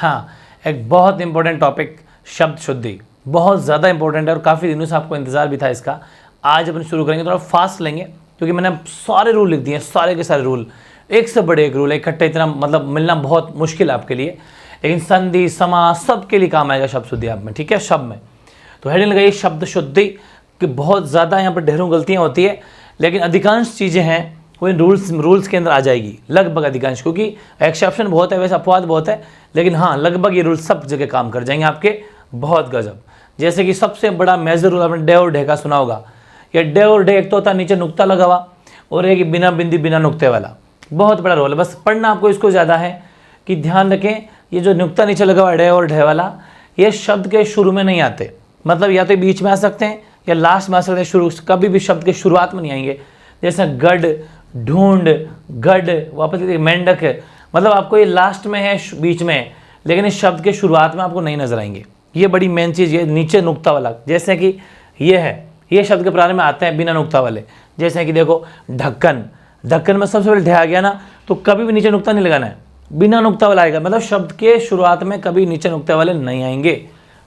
हाँ, एक बहुत इंपॉर्टेंट टॉपिक शब्द शुद्धि, बहुत ज़्यादा इंपॉर्टेंट है और काफ़ी दिनों से आपको इंतज़ार भी था इसका। आज अपन शुरू करेंगे, थोड़ा फास्ट लेंगे क्योंकि मैंने सारे रूल लिख दिए हैं, सारे के सारे रूल, एक से बड़े एक रूल है, इकट्ठे इतना मतलब मिलना बहुत मुश्किल है आपके लिए, लेकिन संधि समास सब के लिए काम आएगा शब्द शुद्धि आप में, ठीक है। शब्द में तो हेडिंग लगाइए शब्द शुद्धि कि बहुत ज़्यादा यहाँ पर ढेरों गलतियाँ होती है, लेकिन अधिकांश चीज़ें हैं वो इन रूल्स के अंदर आ जाएगी, लगभग अधिकांश, क्योंकि एक्सेप्शन बहुत है, वैसे अपवाद बहुत है, लेकिन हाँ लगभग ये रूल सब जगह काम कर जाएंगे आपके, बहुत गजब। जैसे कि सबसे बड़ा मेजर रूल आपने डे और ढे का सुना होगा। ये डे और ढे एक तो होता है नीचे नुक्ता लगा हुआ और एक बिना बिंदी बिना नुक्ते वाला, बहुत बड़ा रोल है। बस पढ़ना आपको इसको ज़्यादा है कि ध्यान रखें, ये जो नुक्ता नीचे लगा हुआ डे और ढे वाला, ये शब्द के शुरू में नहीं आते, मतलब या तो बीच में आ सकते हैं या लास्ट में आ सकते हैं, शुरू कभी भी शब्द के शुरुआत में नहीं आएंगे। जैसे गढ़, ढूंढ, गढ़, वापस मेंढक है, मतलब आपको ये लास्ट में है बीच में है, लेकिन इस शब्द के शुरुआत में आपको नहीं नजर आएंगे। ये बड़ी मेन चीज़, ये नीचे नुक्ता वाला, जैसे कि ये है, ये शब्द के प्रारंभ में आते हैं बिना नुक्ता वाले, जैसे कि देखो ढक्कन, ढक्कन में सबसे पहले ढे आ गया ना, तो कभी भी नीचे नुक्ता नहीं लगाना है, बिना नुक्ता वाला आएगा, मतलब शब्द के शुरुआत में कभी नीचे नुक्ते वाले नहीं आएंगे।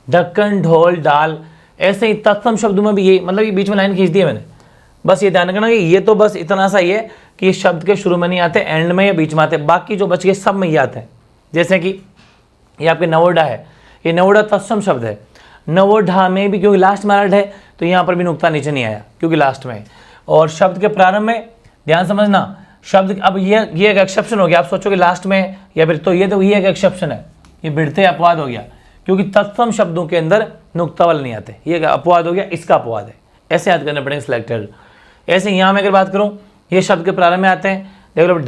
ढक्कन, ढोल, डाल, ऐसे ही तत्सम शब्दों में भी ये, मतलब ये बीच में लाइन खींच दी है मैंने, बस ये ध्यान रखना कि ये तो बस इतना सा ही है कि शब्द के शुरू में नहीं आते, एंड में या बीच में आते, बाकी जो बच गए सब में ये आते हैं। जैसे कि ये आपके नवोढ़ा है, ये नवोढ़ा तत्सम शब्द है, नवोढ़ा में भी क्योंकि लास्ट में आर्ट है तो यहाँ पर भी नुक्ता नीचे नहीं आया क्योंकि लास्ट में है। और शब्द के प्रारंभ में ध्यान समझना, शब्द अब ये एक एक्सेप्शन हो गया, आप सोचोगे लास्ट में या फिर, तो ये एक एक्सेप्शन है, ये भिड़ते अपवाद हो गया क्योंकि तत्सम शब्दों के अंदर नुक्ता वाले नहीं आते, ये अपवाद हो गया, इसका अपवाद है, ऐसे याद करने पड़ेंगे सिलेक्टेड। ऐसे यहाँ में अगर बात करूँ, ये शब्द के प्रारंभ में आते हैं, देख लो ढ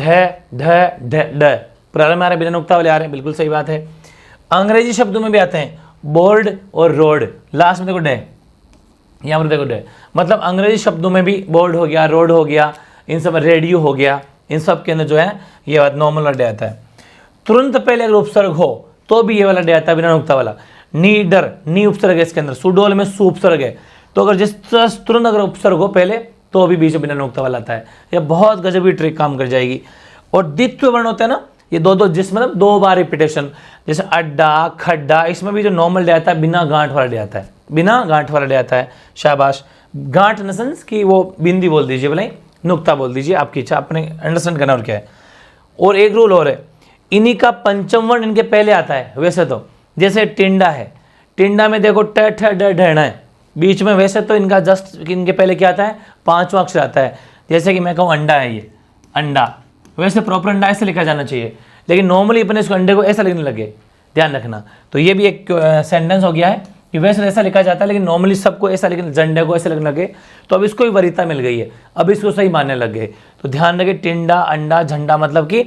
ढ ढ ढ, प्रारंभ में आ रहे हैं, बिना नुक्ता वाले आ रहे हैं, बिल्कुल सही बात है। अंग्रेजी शब्दों में भी आते हैं, बोर्ड और रोड, लास्ट में देखो डे, यहाँ पर देखो डे, मतलब अंग्रेजी शब्दों में भी बोर्ड हो गया, रोड हो गया, इन सब रेडियो हो गया, इन सब के अंदर जो है ये बात नॉर्मल वाला डे आता है। तुरंत पहले अगर उपसर्ग हो तो भी ये वाला डे आता है बिना नुक्ता वाला। नीडर, नी उपसर्ग है इसके अंदर, सुडोल में सु उपसर्ग है, तो अगर जिस तुरंत अगर उपसर्ग हो पहले तो भी बीच में बिना नुक्ता वाला आता है। यह बहुत गजब की ट्रिक काम कर जाएगी। और द्वित्व वर्ण होता है ना, ये दो जिस मतलब दो बार रिपीटेशन, जैसे अड्डा, खड्डा, इसमें भी जो नॉर्मल डे आता है बिना गांठ वाला डे आता है, बिना गांठ वाला डे आता है। शाबाश, गांठ इन सेंस कि वो बिंदी बोल दीजिए, बोले नुक्ता बोल दीजिए, आपकी इच्छा, आपने अंडरस्टैंड करना और क्या है। और एक रूल और है, इन्हीं का पंचम वर्ण इनके पहले आता है वैसे तो, जैसे टिंडा है, टिंडा में देखो ट ठ ड ढना है बीच में, वैसे तो इनका जस्ट इनके पहले क्या आता है, पांचवा अक्षर आता है। जैसे कि मैं कहूँ अंडा है, ये अंडा, वैसे प्रॉपर अंडा ऐसे लिखा जाना चाहिए, लेकिन नॉर्मली अपने इसको अंडे को ऐसा लिखने लगे, ध्यान रखना। तो ये भी एक सेंटेंस हो गया है कि वैसे ऐसा लिखा जाता है, लेकिन नॉर्मली सबको ऐसा लिखने, झंडे को ऐसे लिखने लगे, तो अब इसको भी वरीयता मिल गई है, अब इसको सही मानने लग गए। तो ध्यान रखे, टिंडा, अंडा, झंडा, मतलब कि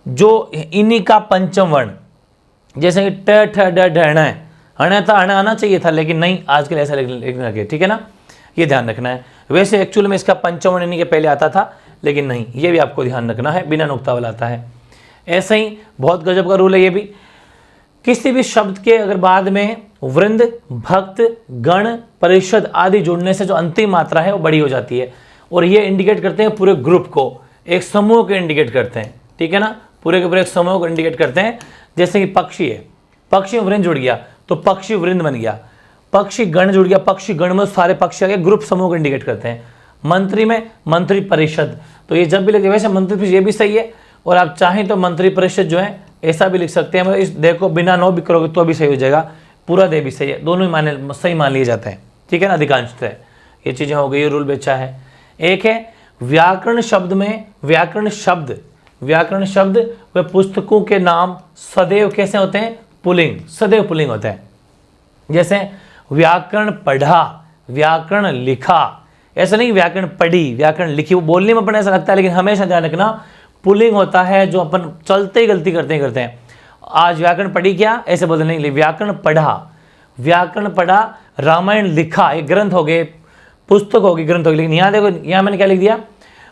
जो इन्हीं का पंचम वर्ण, जैसे कि ट ठ ड ढना है, हना था, हना आना चाहिए था, लेकिन नहीं, आजकल ऐसा लिखने लगे, ठीक है ना, ये ध्यान रखना है। वैसे एक्चुअल में इसका पंचम वर्ण इन्हीं के पहले आता था, लेकिन नहीं, ये भी आपको ध्यान रखना है, बिना नुक्ता वाला आता है। ऐसे ही बहुत गजब का रूल है ये भी, किसी भी शब्द के अगर बाद में वृंद, भक्त, गण, परिषद आदि जुड़ने से जो अंतिम मात्रा है वो बड़ी हो जाती है, और ये इंडिकेट करते हैं पूरे ग्रुप को, एक समूह को इंडिकेट करते हैं, ठीक है ना, पूरे के पूरे एक समूह को इंडिकेट करते हैं। जैसे कि पक्षी है, पक्षी में वृंद जुड़ गया तो पक्षी वृंद बन गया, पक्षी गण जुड़ गया, पक्षी गण में सारे पक्षी आ गए, ग्रुप समूह को इंडिकेट करते हैं। मंत्री में मंत्री परिषद, तो ये जब भी लिखे, वैसे मंत्री ये भी सही है, और आप चाहें तो मंत्री परिषद जो है ऐसा भी लिख सकते हैं, मतलब इस देखो बिना नो भी करोगे तो भी सही हो जाएगा, पूरा दे भी सही है, दोनों ही माने सही मान लिए जाते हैं, ठीक है ना, अधिकांशतः ये चीज़ें हो गई, रूल भी अच्छा है। एक है व्याकरण शब्द में, व्याकरण शब्द वे पुस्तकों के नाम सदैव कैसे होते हैं, पुल्लिंग, सदैव पुल्लिंग होते हैं। जैसे व्याकरण पढ़ा, व्याकरण लिखा, ऐसा नहीं व्याकरण पढ़ी, व्याकरण लिखी, वो बोलने में अपने ऐसा लगता है, लेकिन हमेशा ध्यान रखना पुल्लिंग होता है, जो अपन चलते ही गलती करते हैं। आज व्याकरण पढ़ी क्या, ऐसे बोलने नहीं, व्याकरण पढ़ा, रामायण लिखा, एक ग्रंथ हो गए, पुस्तक होगी, ग्रंथ होगी, लेकिन यहाँ देखो, यहाँ मैंने क्या लिख दिया,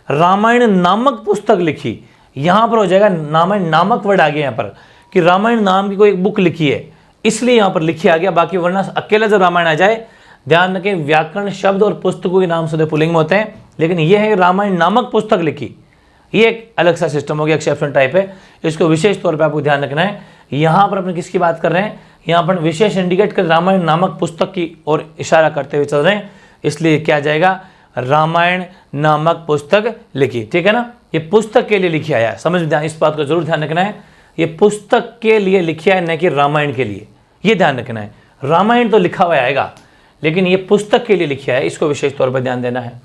रामायण नामक पुस्तक लिखी, यहाँ पर हो जाएगा रामायण नामक वर्ड आ गया यहाँ पर, कि रामायण नाम की कोई एक बुक लिखी है, इसलिए यहाँ पर लिखी आ गया, बाकी वरना अकेला जब रामायण आ जाए, ध्यान रखें व्याकरण शब्द और पुस्तकों के नाम सदैव पुल्लिंग में होते हैं, लेकिन यह है रामायण नामक पुस्तक लिखी, ये एक अलग सा सिस्टम हो गया, एक्सेप्शन टाइप है, इसको विशेष तौर पे आपको ध्यान रखना है यहाँ पर अपन किसकी बात कर रहे हैं, यहाँ पर विशेष इंडिकेट कर रामायण नामक पुस्तक की ओर इशारा करते हुए चल रहे हैं, इसलिए क्या जाएगा, रामायण नामक पुस्तक लिखी। ठीक है ना, ये पुस्तक के लिए लिखी है, समझ में, इस बात को जरूर ध्यान रखना है, ये पुस्तक के लिए लिखा है, न कि रामायण के लिए, ये ध्यान रखना है। रामायण तो लिखा हुआ आएगा, लेकिन ये पुस्तक के लिए लिखा है, इसको विशेष तौर पर ध्यान देना है।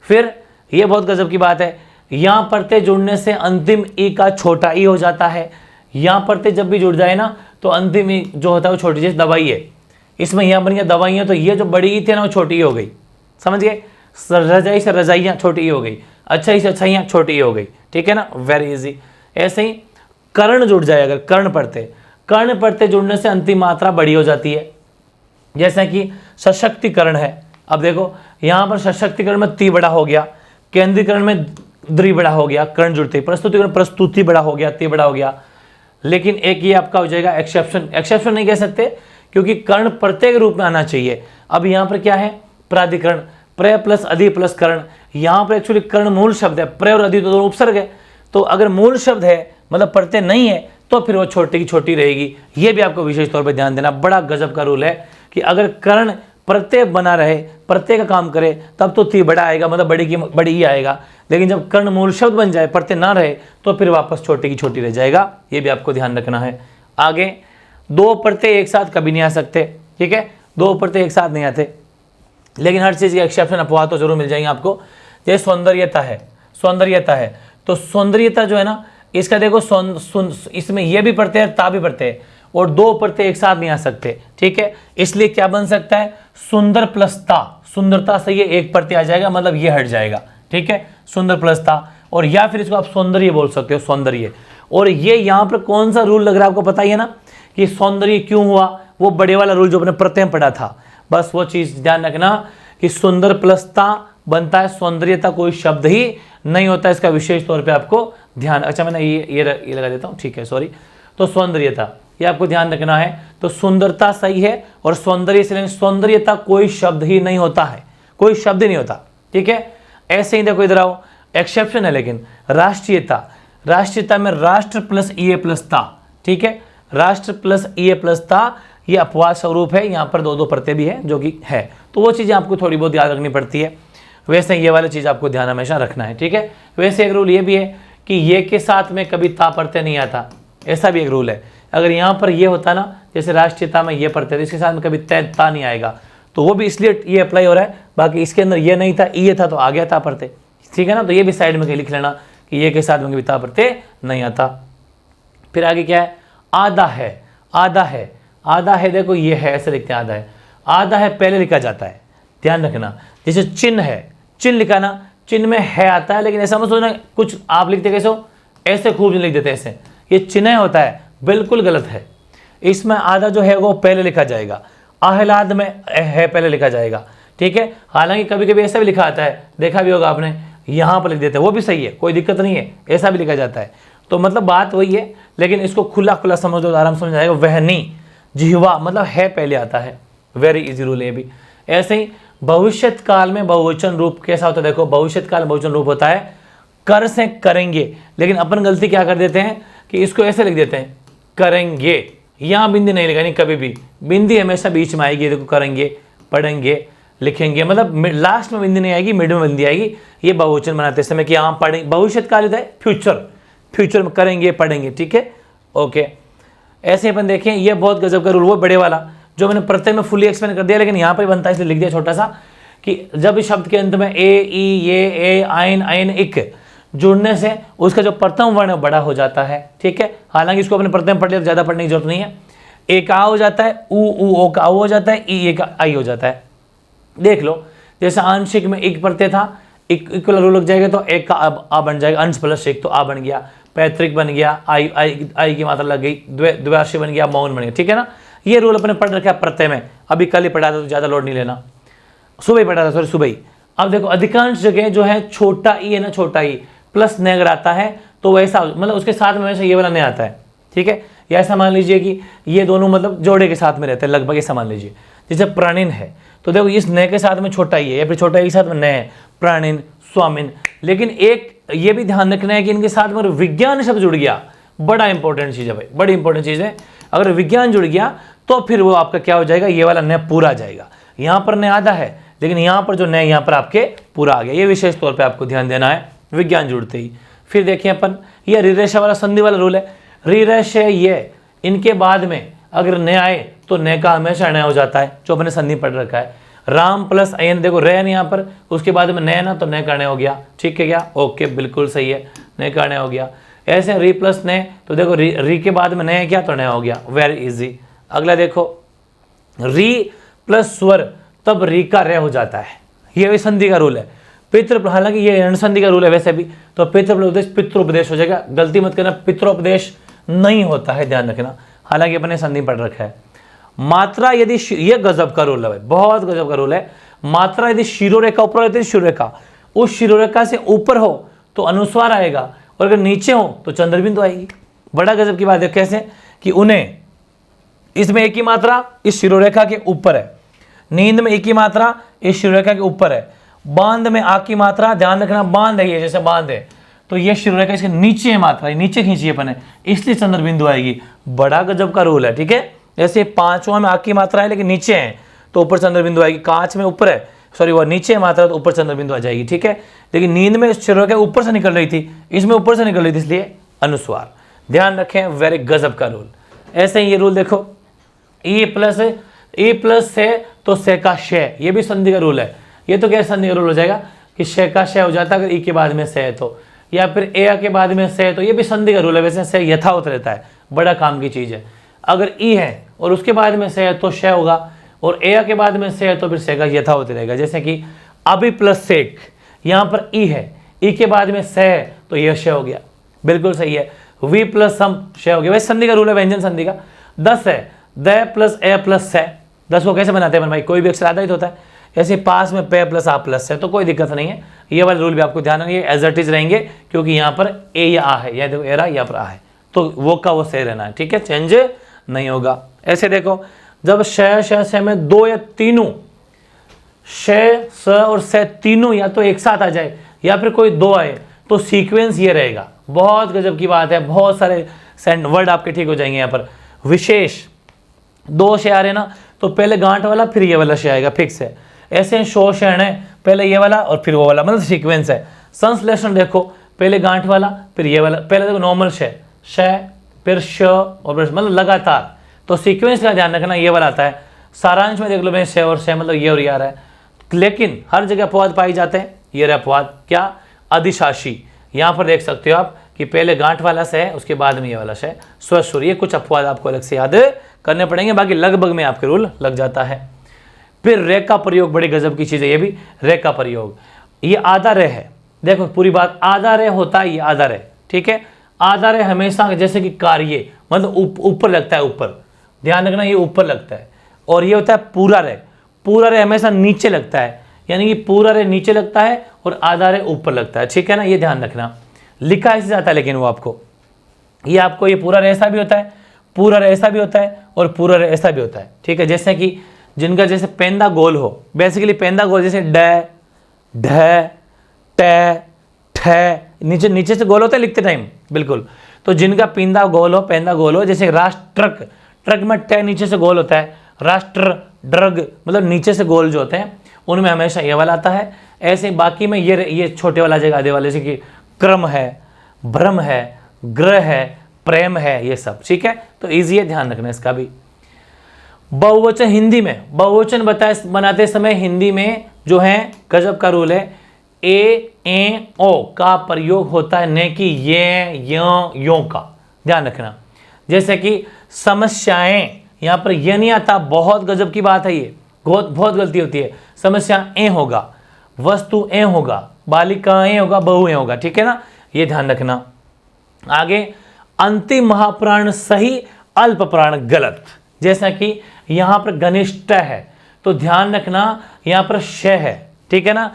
फिर ये बहुत गजब की बात है, यहाँ प्रत्यय जुड़ने से अंतिम ई का छोटा ई हो जाता है। यहाँ प्रत्यय जब भी जुड़ जाए ना तो अंतिम ई जो होता है वो छोटी, जैसे दवाई है, इसमें यहाँ बन गया दवाइयाँ, तो ये जो बड़ी ई थी ना वो छोटी ई हो गई, समझ गए। रजाई से रजाइयाँ छोटी ई हो गई, अच्छाई से अच्छाइयाँ छोटी ई हो गई। ठीक है ना, वेरी इजी। ऐसे ही कर्ण जुड़ जाए, अगर कर्ण प्रत्यय जुड़ने से अंतिम मात्रा बड़ी हो जाती है, जैसा कि सशक्तिकरण है। अब देखो यहाँ पर सशक्तिकरण में ती बड़ा हो गया, केंद्रीकरण में द्रि बड़ा हो गया, कर्ण जुड़ते, प्रस्तुतिकरण प्रस्तुति बड़ा हो गया, ती बड़ा हो गया। लेकिन एक ये आपका हो जाएगा एक्सेप्शन नहीं कह सकते, क्योंकि कर्ण प्रत्यय के रूप में आना चाहिए। अब यहाँ पर क्या है, प्राधिकरण, प्र प्लस अधि प्लस कर्ण। यहाँ पर एक्चुअली कर्ण मूल शब्द है, प्र और अधि तो दोनों उपसर्ग है, तो अगर मूल शब्द है मतलब प्रत्यय नहीं है तो फिर वो छोटी की छोटी रहेगी। ये भी आपको विशेष तौर पर ध्यान देना, बड़ा गजब का रूल है कि अगर कर्ण प्रत्यय बना रहे, प्रत्यय का काम करे, तब तो ती बड़ा आएगा, मतलब बड़ी की बड़ी ही आएगा। लेकिन जब कर्ण मूल शब्द बन जाए, प्रत्यय ना रहे, तो फिर वापस छोटी की छोटी रह जाएगा। ये भी आपको ध्यान रखना है। आगे दो प्रत्यय एक साथ कभी नहीं आ सकते, ठीक है, दो प्रत्यय एक साथ नहीं आते, लेकिन हर चीज़ के एक्सेप्शन अपवाद तो जरूर मिल जाएंगे आपको। जैसे सौंदर्यता है, तो सौंदर्यता जो है ना, इसका देखो इसमें ये भी प्रत्यय ता भी प्रत्यय, और दो प्रत्यय एक साथ नहीं आ सकते। ठीक है, इसलिए क्या बन सकता है, सुंदर प्लस ता, सुंदरता से ये एक प्रत्यय आ जाएगा, मतलब ये हट जाएगा। ठीक है, सुंदर प्लस ता, और या फिर इसको आप सौंदर्य बोल सकते हो, सौंदर्य। और ये यहाँ पर कौन सा रूल लग रहा है आपको पता ही है ना, कि सौंदर्य क्यों हुआ, वो बड़े वाला रूल जो अपने प्रत्यय में पढ़ा था, बस वो चीज़ ध्यान रखना कि सुंदर प्लस ता बनता है, सौंदर्यता कोई शब्द ही नहीं होता, इसका विशेष तौर पे आपको ध्यान, अच्छा मैंने ये लगा देता हूँ, ठीक है, सॉरी। तो सौंदर्यता ये आपको ध्यान रखना है। तो सुंदरता सही है, और सौंदर्य से, सौंदर्यता कोई शब्द ही नहीं होता है, कोई शब्द ही नहीं होता। ठीक है, ऐसे ही देखो इधर आओ, एक्सेप्शन है लेकिन राष्ट्रीयता में राष्ट्र प्लस ई ए प्लस ता। ठीक है, राष्ट्र प्लस ई ए प्लस ता, ये अपवाद स्वरूप है, यहाँ पर दो प्रत्यय भी है जो कि है, तो वो चीज़ें आपको थोड़ी बहुत याद रखनी पड़ती है। वैसे ये वाली चीज़ आपको ध्यान हमेशा रखना है। ठीक है, वैसे एक रूल ये भी है कि ये के साथ में कभी ता प्रत्यय नहीं आता, ऐसा भी एक रूल है। अगर यहाँ पर ये होता ना, जैसे राष्ट्रीयता में ये प्रत्यय, तो इसके साथ में कभी ता नहीं आएगा, तो वो भी इसलिए ये अप्लाई हो रहा है। बाकी इसके अंदर ये नहीं था, ये था, तो आ गया ता प्रत्यय। ठीक है ना, तो ये भी साइड में कहीं लिख लेना कि ये के साथ में कभी ता प्रत्यय नहीं आता। फिर आगे क्या है, आधा है, देखो ये है, ऐसे लिखते हैं, आधा है पहले लिखा जाता है, ध्यान रखना। जैसे चिन्ह है, चिन्ह लिखा ना, चिन्ह में है आता है, लेकिन ऐसा मत सोचना कुछ आप लिखते कैसे हो, ऐसे खूब नहीं लिख देते, ऐसे ये चिन्ह होता है, बिल्कुल गलत है। इसमें आधा जो है वो पहले लिखा जाएगा, आहलाद में है पहले लिखा जाएगा। ठीक है, हालांकि कभी कभी ऐसा भी लिखा आता है, देखा भी होगा आपने, यहाँ पर लिख देते हैं, वो भी सही है, कोई दिक्कत नहीं है, ऐसा भी लिखा जाता है। तो मतलब बात वही है, लेकिन इसको खुला खुला समझ लो, आराम समझ आएगा। वहनी जिह्वा मतलब है पहले आता है, वेरी इजी रूल है भी। ऐसे ही भविष्यत काल में बहुवचन रूप कैसा होता है, देखो भविष्यत काल में बहुवचन रूप होता है कर से करेंगे, लेकिन अपन गलती क्या कर देते हैं कि इसको ऐसे लिख देते हैं करेंगे, यहाँ बिंदी नहीं लिखानी कभी भी, बिंदी हमेशा बीच में आएगी। देखो करेंगे, पढ़ेंगे, लिखेंगे, मतलब लास्ट में बिंदी नहीं आएगी, मिड में बिंदी आएगी। ये बहुवचन बनाते समय कि हाँ पढ़ेंगे, भविष्यत काल होता है फ्यूचर में करेंगे, पढ़ेंगे। ठीक है, ओके। ऐसे अपन देखें, ये बहुत गजब का रूल, वो बड़े वाला जो मैंने प्रत्यय में फुली एक्सप्लेन कर दिया, लेकिन यहाँ पर बनता है इसलिए लिख दिया छोटा सा, कि जब इस शब्द के अंत में ए ई ये ए आइन इक जुड़ने से उसका जो प्रथम वर्ण बड़ा हो जाता है। ठीक है, हालांकि इसको अपने प्रत्यय में पढ़ लिया तो ज़्यादा पढ़ने की जरूरत नहीं है। ए का आ हो जाता है, ऊ ओ का हो जाता है, ई ए का आई हो जाता है। देख लो, जैसे आंशिक में एक प्रत्यय था, इक्वल रूल लग जाएगा तो एक का आ बन जाएगा, अंश प्लस एक तो आ बन गया, पैतृक बन गया, आई की मात्रा लग गई, द्विभाषी बन गया, मौन बन गया। ठीक है ना, ये रूल अपने पढ़ रखा है प्रत्यय में, अभी कल ही पढ़ा था तो ज़्यादा लोड नहीं लेना, सुबह ही पढ़ा था, सॉरी सुबह ही। अब देखो अधिकांश जगह जो है छोटा ई है ना, छोटा ई प्लस न अगर आता है तो वैसा, मतलब उसके साथ में वैसा ये वाला नहीं आता है। ठीक है, या ऐसा मान लीजिए कि ये दोनों मतलब जोड़े के साथ में रहते हैं लगभग, ऐसा मान लीजिए। जैसे प्राणिन है, तो देखो इस न के साथ में छोटा ई है, या फिर छोटा ई के साथ में न है, प्राणिन, स्वामिन। लेकिन एक ये भी ध्यान रखना है कि इनके साथ में विज्ञान शब्द जुड़ गया, बड़ा इंपॉर्टेंट चीज़ है भाई, बड़ी इंपॉर्टेंट चीज़ है। अगर विज्ञान जुड़ गया तो फिर वो आपका क्या हो जाएगा, ये वाला न पूरा आ जाएगा। यहाँ पर न आधा है, लेकिन यहाँ पर जो न यहाँ पर आपके पूरा आ गया। ये विशेष तौर पर आपको ध्यान देना है विज्ञान जुड़ते ही। फिर देखिए अपन, ये रिरेशा वाला संधि वाला रूल है। रिरेश ये, इनके बाद में अगर न आए तो न का हमेशा न हो जाता है, जो अपने संधि पढ़ रखा है। राम प्लस अयन, देखो रेन यहाँ पर, उसके बाद में न ना तो न का न हो गया, ठीक है क्या, ओके बिल्कुल सही है, न का न हो गया। ऐसे री प्लस न, तो देखो री के बाद में न है क्या, तो न हो गया, वेरी इजी। अगला देखो, री प्लस स्वर, तब री का रे हो जाता है, ये भी संधि का रूल है। पितृ, हालांकि ये अनुसंधि का रूल है वैसे भी, तो पितृपदेश पितृपदेश हो जाएगा, गलती मत करना, पितृपदेश नहीं होता है, ध्यान रखना। हालांकि अपने संधि पढ़ रखा है। मात्रा यदि, ये गजब का रूल है भाई, बहुत गजब का रूल है। मात्रा यदि शिरोरेखा ऊपर रहती है, शिरोरेखा उस शिरोरेखा से ऊपर हो तो अनुस्वार आएगा, और अगर नीचे हो तो चंद्रबिंदु आएगी। बड़ा गजब की बात है, कैसे कि उन्हें, इसमें एक ही मात्रा इस शिरोरेखा के ऊपर है, नींद में एक ही मात्रा इस शिरोरेखा के ऊपर है, बांध में आ की मात्रा, ध्यान रखना बांध है, ये जैसे बांध है तो ये शिरोरेखा इसके नीचे है, मात्रा नीचे खींची है अपने, इसलिए चंद्रबिंदु आएगी। बड़ा गजब का रूल है, ठीक है। जैसे पांचवा में आ की मात्रा है लेकिन नीचे है तो ऊपर चंद्रबिंदु आएगी, कांच में ऊपर है, सॉरी वो नीचे है मात्रा तो ऊपर चंद्रबिंदु आ जाएगी, ठीक है। लेकिन नींद में शिरोरेखा ऊपर से निकल रही थी, इसमें ऊपर से निकल रही थी, इसलिए अनुस्वार। ध्यान रखें, वेरी गजब का रूल। ऐसे ही ये रूल देखो, ई प्लस है तो से का शे, ये भी संधि का रूल है। ये तो क्या संधि का रूल हो जाएगा कि शे का शे हो जाता है अगर ई के बाद में से है तो, या फिर ए के बाद में से है तो, ये भी संधि का रूल है। वैसे से यथावत रहता है, बड़ा काम की चीज़ है। अगर ई है और उसके बाद में से है तो शे होगा, और ए के बाद में से है तो फिर से का यथावत रहेगा। जैसे कि अभी प्लस सेक, यहाँ पर ई है, ई के बाद में से है तो यह शे हो गया, बिल्कुल सही है। वी प्लस सम शे हो गया, वैसे संधि का रूल है, व्यंजन संधि का। 10 है, द प्लस ए प्लस से, 10 को कैसे बनाते हैं भाई, कोई भी अक्षर आधारित होता है। ऐसे पास में पे प्लस आ प्लस है तो कोई दिक्कत नहीं है। ये वाले रूल भी आपको ध्यान रखिए, एज इट इज रहेंगे, क्योंकि यहाँ पर ए या आ है, या देखो एरा यहाँ पर आ है, तो वो का वो सही रहना है, ठीक है, चेंज नहीं होगा। ऐसे देखो, जब श में दो या तीनों, स और से तीनों या तो एक साथ आ जाए या फिर कोई दो आए तो सीक्वेंस ये रहेगा। बहुत गजब की बात है, बहुत सारे वर्ड आपके ठीक हो जाएंगे। यहाँ पर विशेष दो शे आ रहे ना, तो पहले गांठ वाला फिर ये वाला शे आएगा, फिक्स है। ऐसे शो शण है, पहले ये वाला और फिर वो वाला, मतलब सीक्वेंस है। संश्लेषण देखो, पहले गांठ वाला फिर ये वाला, पहले देखो नॉर्मल शे, फिर श और मतलब लगातार, तो सीक्वेंस का ध्यान रखना, ये वाला आता है। सारांश में देख लो मैं शे और शे, मतलब ये और ये आ रहा है, लेकिन हर जगह अपवाद पाए जाते हैं। ये रहा अपवाद, क्या, अधिशासी। यहाँ पर देख सकते हो आप कि पहले गांठ वाला से है, उसके बाद में ये वाला से, स्वशुर। ये कुछ अपवाद आपको अलग से याद करने पड़ेंगे, बाकी लगभग में आपके रूल लग जाता है। फिर रे का प्रयोग, बड़ी गजब की चीज़ है ये भी, रे का प्रयोग। ये आधा रे है, देखो पूरी बात, आधा रे होता है, ये आधा रे, ठीक है। आधा रे हमेशा जैसे कि कार्य, मतलब ऊपर लगता है, ऊपर, ध्यान रखना ये ऊपर लगता है। और ये होता है पूरा रे, पूरा रे हमेशा नीचे लगता है, यानी कि पूरा रे नीचे लगता है और आधा रे ऊपर लगता है, ठीक है ना, ये ध्यान रखना। लिखा ऐसे जाता है लेकिन वो आपको, ये आपको ये पूरा रे ऐसा भी होता है, पूरा रे ऐसा भी होता है और पूरा रे ऐसा भी होता है, ठीक है। जैसे कि जिनका जैसे पेंदा गोल हो, बेसिकली पेंदा गोल जैसे ड ढ ट ठ, नीचे से गोल होता है लिखते टाइम, बिल्कुल। तो जिनका पिंदा गोल हो, पेंदा गोल हो, जैसे राष्ट्रक, ट्रक में ट नीचे से गोल होता है, राष्ट्र ड्रग मतलब नीचे से गोल जो होते हैं उनमें हमेशा ये वाला आता है। ऐसे बाकी में ये छोटे वाला जगह आधे वाले, जैसे कि क्रम है, भ्रम है, ग्रह है, प्रेम है, ये सब, ठीक है। तो ईजी है, ध्यान रखना इसका भी। बहुवचन, हिंदी में बहुवचन बनाते समय हिंदी में जो है गजब का रूल है, ए ओ का प्रयोग होता है, न कि ये यो का, ध्यान रखना। जैसे कि समस्याएं, यहाँ पर ये नहीं आता, बहुत गजब की बात है ये, बहुत गलती होती है। समस्या ए होगा, वस्तु ए होगा, बालिका ए होगा, बहु ए होगा, ठीक है ना, ये ध्यान रखना। आगे, अंतिम महाप्राण सही, अल्प प्राण गलत। जैसा कि यहाँ पर घनिष्ठ है तो ध्यान रखना यहाँ पर श है, ठीक है ना,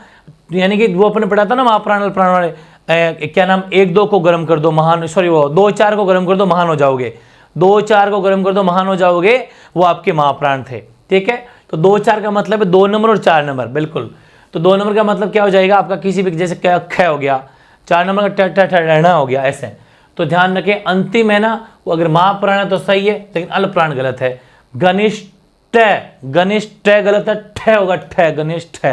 यानी कि वो अपने पढ़ा था ना महाप्राण अल्प प्राण वाले, क्या नाम, 1-2 को गर्म कर दो महान, सॉरी वो 2-4 को गर्म कर दो महान हो जाओगे, 2-4 को गर्म कर दो महान हो जाओगे, वो आपके महाप्राण थे, ठीक है। तो 2-4 का मतलब है 2 नंबर और 4 नंबर, बिल्कुल। तो 2 नंबर का मतलब क्या हो जाएगा आपका, किसी भी, जैसे ख हो गया, 4 नंबर का ट रहना हो गया, ऐसे। तो ध्यान रखें अंतिम है ना, वो अगर महाप्राण है तो सही है, लेकिन अल्पप्राण गलत है। घनिष्ठ, घनिष्ठ गलत है, ठ होगा ठ, घनिष्ठ।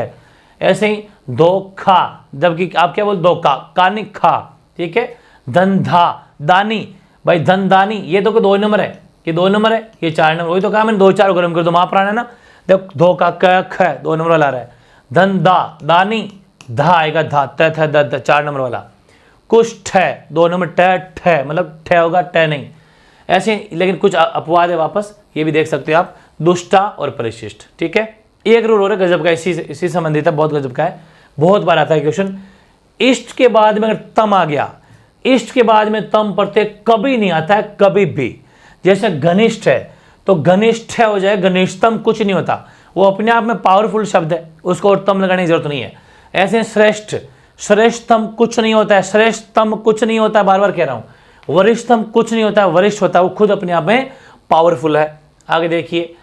ऐसे ही धोखा, जबकि आप क्या बोल धोखा, कानिक खा, ठीक है। धंधा, दानी, भाई धनदानी, ये तो 2 नंबर है, ये 2 नंबर है, ये 4 नंबर, वही तो कहा मैंने 2 4 गर्म कर दो, महाप्राण है ना। देखो धोखा क ख 2 नंबर वाला आ रहा है। धंधा, दानी, धा आएगा, धा त थ द 4 नंबर वाला। कुष्ठ है 2 नंबर, ट ठ, मतलब ठ होगा ट नहीं। ऐसे लेकिन कुछ अपवाद है वापस, ये भी देख सकते हो आप, दुष्टा और परिशिष्ट, ठीक है। एक रूल हो रहा है गजब का, इसी संबंधित है, बहुत गजब का है, बहुत बार आता है क्वेश्चन। इष्ट के बाद में अगर तम आ गया, इष्ट के बाद में तम प्रत्यय कभी नहीं आता है, कभी भी। जैसे घनिष्ठ है तो घनिष्ठ हो जाए, घनिष्ठतम कुछ नहीं होता, वो अपने आप में पावरफुल शब्द है, उसको और तम लगाने की जरूरत नहीं है। ऐसे श्रेष्ठ, श्रेष्ठतम कुछ नहीं होता है, श्रेष्ठतम कुछ नहीं होता है, बार बार कह रहा हूं। वरिष्ठतम कुछ नहीं होता है, वरिष्ठ होता है, वो खुद अपने आप में पावरफुल है। आगे देखिए,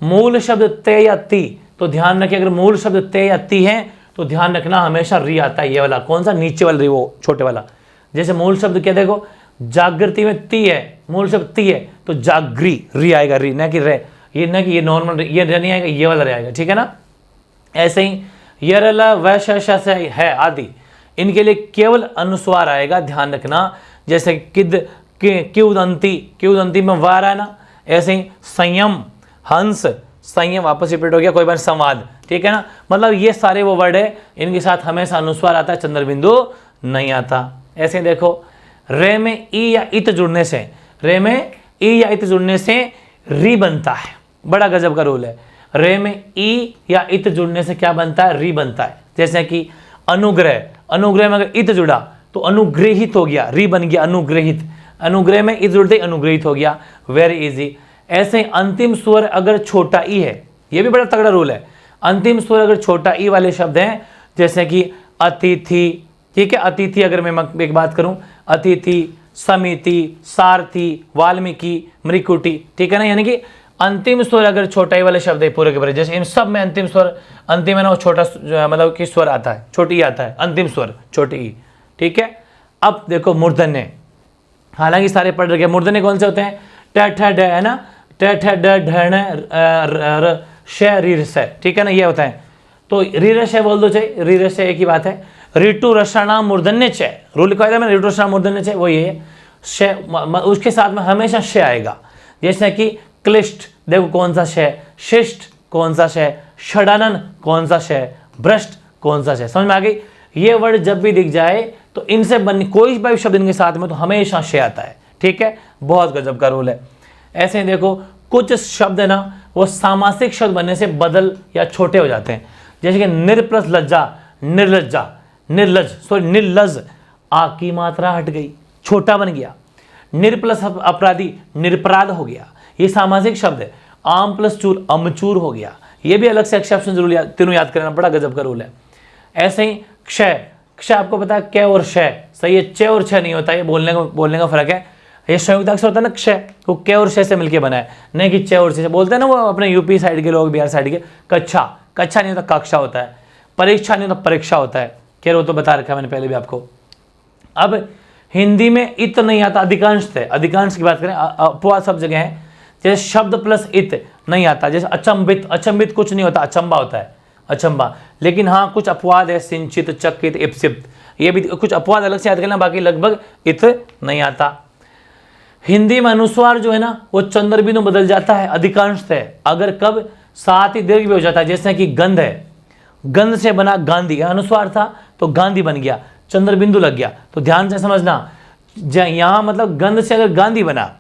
मूल शब्द ते या ती, तो ध्यान रखिए अगर मूल शब्द ते या ती है तो ध्यान रखना हमेशा री आता है, ये वाला कौन सा, नीचे वाला री, वो छोटे वाला। जैसे मूल शब्द क्या, देखो जागृति में ती है, मूल शब्द ती है तो जागृ, री आएगा, री ना कि रे, ये ना कि ये नॉर्मल ये रे नहीं आएगा, ये वाला रे आएगा, ठीक है ना। ऐसे ही यरल वैश है आदि, इनके लिए केवल अनुस्वार आएगा, ध्यान रखना। जैसे किद, क्युदंती, क्युदंती में वार है ना। ऐसे ही संयम, हंस, संयम वापस रिपीट हो गया, कोई बार संवाद, ठीक है ना। मतलब ये सारे वो वर्ड है, इनके साथ हमेशा अनुस्वार आता है, चंद्र बिंदु नहीं आता। ऐसे देखो, रे में ई या इत जुड़ने से, रे में ई या इत जुड़ने से री बनता है, बड़ा गजब का रूल है। रे में ई या इत जुड़ने से क्या बनता है, री बनता है। जैसे कि अनुग्रह, अनुग्रह में अगर इत जुड़ा तो अनुग्रहित हो गया, री बन गया अनुग्रहित, अनुग्रह में इत जुड़ते अनुग्रहित हो गया, वेरी इजी। ऐसे अंतिम स्वर अगर छोटा ई है, ये भी बड़ा तगड़ा रूल है, अंतिम स्वर अगर छोटा ई वाले शब्द हैं, जैसे कि अतिथि, ठीक है, अतिथि अगर मैं एक बात करूं, अतिथि, समिति, सारथी, वाल्मीकि, मृकुटी, ठीक है ना। यानी कि अंतिम स्वर अगर छोटा ई वाले शब्द है पूरे के पूरे, जैसे इन सब में अंतिम स्वर, अंतिम है ना वो छोटा मतलब कि स्वर आता है, छोटी आता है, अंतिम स्वर छोटी ई, ठीक है। अब देखो मूर्धन्य, हालांकि सारे पढ़ रखे, मूर्धन्य कौन से होते हैं, ट ठ ड है ना, ट ठ ड ढ न श री स, ठीक है ना, ये होता है। तो री रश बोल दो चाहे, री रश एक ही बात है। ऋतु रसाणाम मूर्धन्य च, रूल लिखा है मैंने, ऋतु रसाणाम मूर्धन्य च, वो ये है, श उसके साथ में हमेशा श आएगा। जैसे कि क्लिष्ट, देखो कौन सा श, शिष्ट कौन सा श, षडानन कौन सा श, भ्रष्ट कौन सा श, समझ में आ गई। ये वर्ड जब भी दिख जाए तो इनसे बन कोई भी शब्द इनके साथ में तो हमेशा श आता है, ठीक है, बहुत गजब का रूल है। ऐसे ही देखो कुछ शब्द है ना वो सामासिक शब्द बनने से बदल या छोटे हो जाते हैं, जैसे कि निर्प्लस लज्जा, निर्लज्जा, निर्लज, सॉरी निर्लज, आ की मात्रा हट गई, छोटा बन गया। निर्प्लस अपराधी, निरपराध हो गया, ये सामासिक शब्द है। आम प्लस चूर, अमचूर हो गया, ये भी अलग से एक्सेप्शन जरूर तीनों याद करना, बड़ा गजब का रूल है। ऐसे ही क्षय, क्षय आपको पता है कै और क्षय सही है, च और छ नहीं होता, ये बोलने का फर्क है। ये संयुक्त अक्षर होता है ना क्षय, वो कै और क्षय से मिलकर बना है, नहीं कि च और छ से बोलते हैं ना वो अपने यूपी साइड के लोग, बिहार साइड के। कक्षा, कक्षा नहीं होता कक्षा होता है। परीक्षा नहीं होता परीक्षा होता है, खैर वो तो बता रखा है मैंने पहले भी आपको। अब हिंदी में इत नहीं आता, अधिकांश थे, अधिकांश की बात करें, अपवाद सब जगह है। जैसे शब्द प्लस इत नहीं आता, जैसे अचंबित, अचंबित कुछ नहीं होता, अचंबा होता है, अचंबा। लेकिन हाँ कुछ अपवाद है, सिंचित, चकित, इप्सित, ये भी कुछ अपवाद अलग से याद करना, बाकी लगभग इत नहीं आता। हिंदी में अनुस्वार जो है ना वो चंद्र बिंदु बदल जाता है, अधिकांश है, अगर कब साथ ही दीर्घ भी हो जाता है। जैसे कि गंध है, गंध से बना गांधी, अनुस्वार था तो गांधी बन गया, चंद्र बिंदु लग गया। तो ध्यान से समझना, यहाँ मतलब गंध से अगर गांधी बना,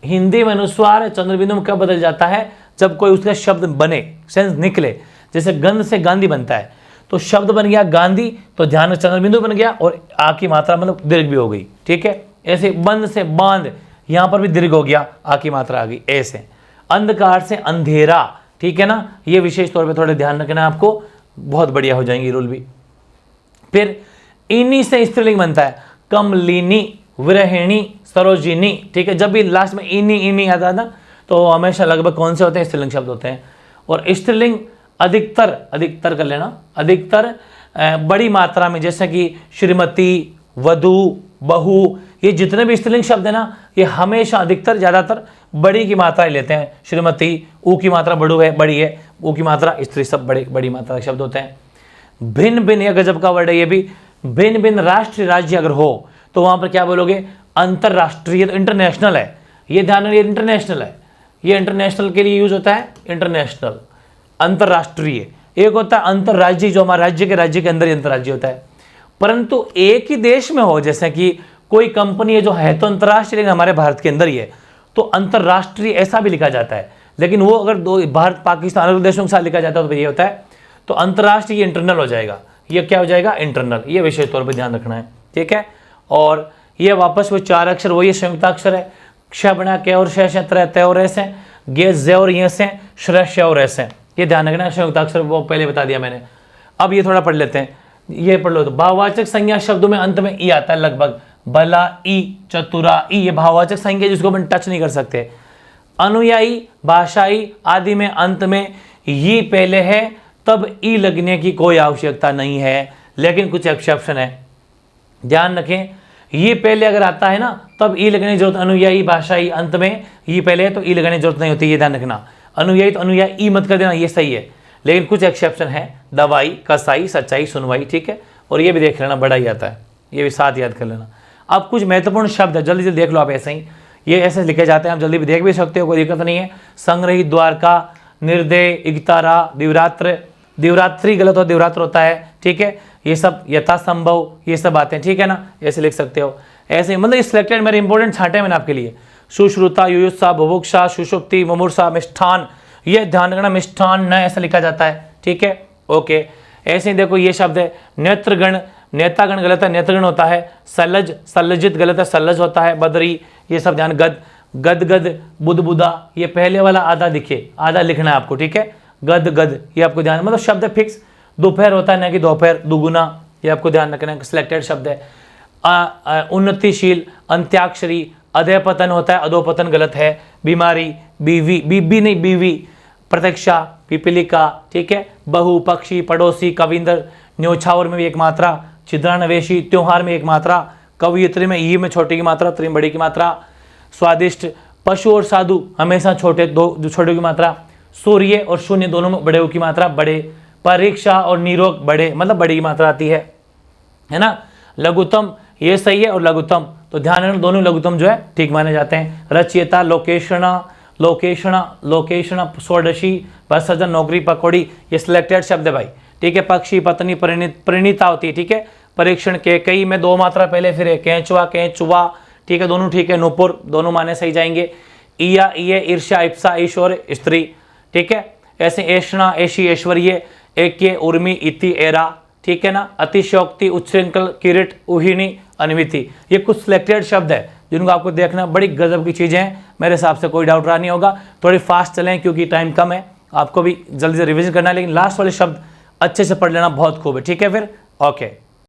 हिंदी में अनुस्वार है, चंद्र बिंदु में कब बदल जाता है, जब कोई उसका शब्द बने, सेंस निकले। जैसे गंध से गांधी बनता है तो शब्द बन गया गांधी, तो ध्यान चंद्र बिंदु बन गया और आ की मात्रा मतलब दीर्घ भी हो गई, ठीक है। ऐसे बंद से बांध, यहाँ पर भी दीर्घ हो गया, आ की मात्रा आ गई। ऐसे अंधकार से अंधेरा, ठीक है ना, ये विशेष तौर पे थोड़े ध्यान रखना आपको, बहुत बढ़िया हो जाएंगे रूल भी। फिर इन्हीं से स्त्रीलिंग बनता है, कमलिनी, विरहिणी, सरोजिनी, ठीक है। जब भी लास्ट में इन्हीं इन्हीं आता था तो हमेशा लगभग कौन से होते हैं, स्त्रीलिंग शब्द होते हैं। और स्त्रीलिंग अधिकतर, अधिकतर कर लेना, अधिकतर बड़ी मात्रा में, जैसे कि श्रीमती, वधु, बहू, ये जितने भी स्त्रीलिंग शब्द है ना, ये हमेशा अधिकतर ज़्यादातर बड़ी की मात्रा ही लेते हैं। श्रीमती, ऊ की मात्रा बड़ू है, बड़ी है, ऊ की मात्रा स्त्री, सब बड़ी मात्रा के शब्द होते हैं। भिन्न भिन्न, ये गजब का वर्ड है ये भी। भिन्न भिन्न राष्ट्र राज्य अगर हो तो वहाँ पर क्या बोलोगे? अंतरराष्ट्रीय, तो इंटरनेशनल है, ये ध्यान रखिए, इंटरनेशनल है, ये इंटरनेशनल के लिए यूज होता है, इंटरनेशनल, अंतरराष्ट्रीय। एक होता है अंतरराज्यीय, जो हमारे राज्य के अंदर ही अंतरराज्यीय होता है। परंतु एक ही देश में हो, जैसे कि कोई कंपनी है जो है तो अंतरराष्ट्रीय, लेकिन हमारे भारत के अंदर ही है, तो अंतरराष्ट्रीय ऐसा भी लिखा जाता है। लेकिन वो अगर दो भारत पाकिस्तान अलग देशों के साथ लिखा जाता है तो ये होता है, तो अंतरराष्ट्रीय इंटरनल हो जाएगा, ये क्या हो जाएगा? इंटरनल। ये विशेष तौर पर ध्यान रखना है, ठीक है। और ये वापस वो 4 अक्षर, वो ये संयुक्ताक्षर है। क्ष बना के और शेष तय और ऐसे गे जे और ये से श्रेष्ठ और ऐसे, ये ध्यान रखना है। संयुक्ताक्षर वो पहले बता दिया मैंने। अब ये थोड़ा पढ़ लेते हैं, ये पढ़ लो। तो भाववाचक संज्ञा शब्दों में अंत में ई आता है लगभग, भला ई, चतुरा ई, ये भाववाचक संज्ञा जिसको अपन टच नहीं कर सकते। अनुयायी, भाषाई आदि में अंत में ये पहले है, तब ई लगने की कोई आवश्यकता नहीं है, लेकिन कुछ एक्सेप्शन है, ध्यान रखें। ये पहले अगर आता है ना, तब ई लगने की जरूरत, अनुयायी भाषाई अंत में ये पहले है तो ई लगने की जरूरत नहीं होती, ये ध्यान रखना। अनुयायी तो अनुयायी ई मत कर देना, ये सही है, लेकिन कुछ एक्सेप्शन है, दवाई, कसाई, सच्चाई, सुनवाई, ठीक है। और ये भी देख लेना, बड़ा ही आता है, ये भी साथ याद कर लेना। अब कुछ महत्वपूर्ण शब्द है, जल्दी जल्दी देख लो आप, ऐसे ही ये ऐसे लिखे जाते हैं, आप जल्दी भी देख भी सकते हो, कोई दिक्कत नहीं है। संग्रही, द्वारका, निर्दय, इकतारा, दिवरात्र, दिवरात्रि गलत हो, दिवरात्र होता है, ठीक है। ये सब यथासंभव, ये सब बातें, ठीक है ना, ऐसे लिख सकते हो। ऐसे मतलब सिलेक्टेड मेरे इंपॉर्टेंट छांटे मैंने आपके लिए। सुश्रुता, युयुत्सा, बुभुक्षा, सुषुप्ति, मुमूर्षा, मिष्ठान, ये ध्यान रखना, मिष्ठान न ऐसा लिखा जाता है, ठीक है, ओके। ऐसे ही देखो ये शब्द है नेत्रगण, नेतागण गलत है, नेत्रगण होता है। सलज, सलजित गलत है, सलज होता है। बदरी, ये सब ध्यान। गद, गदगद, बुदबुदा, ये पहले वाला आधा दिखे, आधा लिखना है आपको, ठीक है। गद गद, ये आपको ध्यान, मतलब शब्द है फिक्स। दोपहर होता है ना कि दोपहर, दुगुना, ये आपको ध्यान रखना है, सिलेक्टेड शब्द है। उन्नतिशील, अंत्याक्षरी, अधःपतन होता है, अधोपतन गलत है। बीमारी, बीवी, बीबी नहीं बीवी। प्रतीक्षा, पिपीलिका, ठीक है। बहु, पक्षी, पड़ोसी, कविंदर, न्योछावर में भी एक मात्रा। छिद्रान्वेषी, त्योहार में एक मात्रा। कवियत्री में ई में छोटी की मात्रा, त्री में बड़ी की मात्रा। स्वादिष्ट, पशु और साधु हमेशा छोटे, दो छोटे की मात्रा। सूर्य और शून्य दोनों में बड़े की मात्रा, बड़े। परीक्षा और निरोग, बड़े, मतलब बड़ी की मात्रा आती है ना। लघुतम, ये सही है, और लघुतम, तो ध्यान रखना दोनों लघुतम जो है ठीक माने जाते हैं। रचयिता, लोकेशणा, लोकेशणा, लोकेशणा, स्वदेशी, बस सजन, नौकरी, पकौड़ी, ये सिलेक्टेड शब्द है भाई, ठीक है। पक्षी, पत्नी, परिणीता होती है, ठीक है। परीक्षण के कई में 2 मात्रा पहले फिर है। कैंचुआ, कैंचुआ, ठीक है, दोनों ठीक है। नूपुर, दोनों माने सही जाएंगे। ईया, ईये, ईर्ष्या, इप्सा, ईश्वर, स्त्री, ठीक है। ऐसे ऐषणा, ऐशी, ऐश्वर्य, एके, उर्मी, इति, एरा, ठीक है ना। अतिशयोक्ति, उच्छृंखल, किरीट, उहिनी, अनविति, ये कुछ सिलेक्टेड शब्द है जिनको आपको देखना, बड़ी गजब की चीज़ें हैं, मेरे हिसाब से कोई डाउट रहा नहीं होगा। थोड़ी फास्ट चलें क्योंकि टाइम कम है, आपको भी जल्दी से रिवीजन करना है, लेकिन लास्ट वाले शब्द अच्छे से पढ़ लेना, बहुत खूब है, ठीक है। फिर ओके।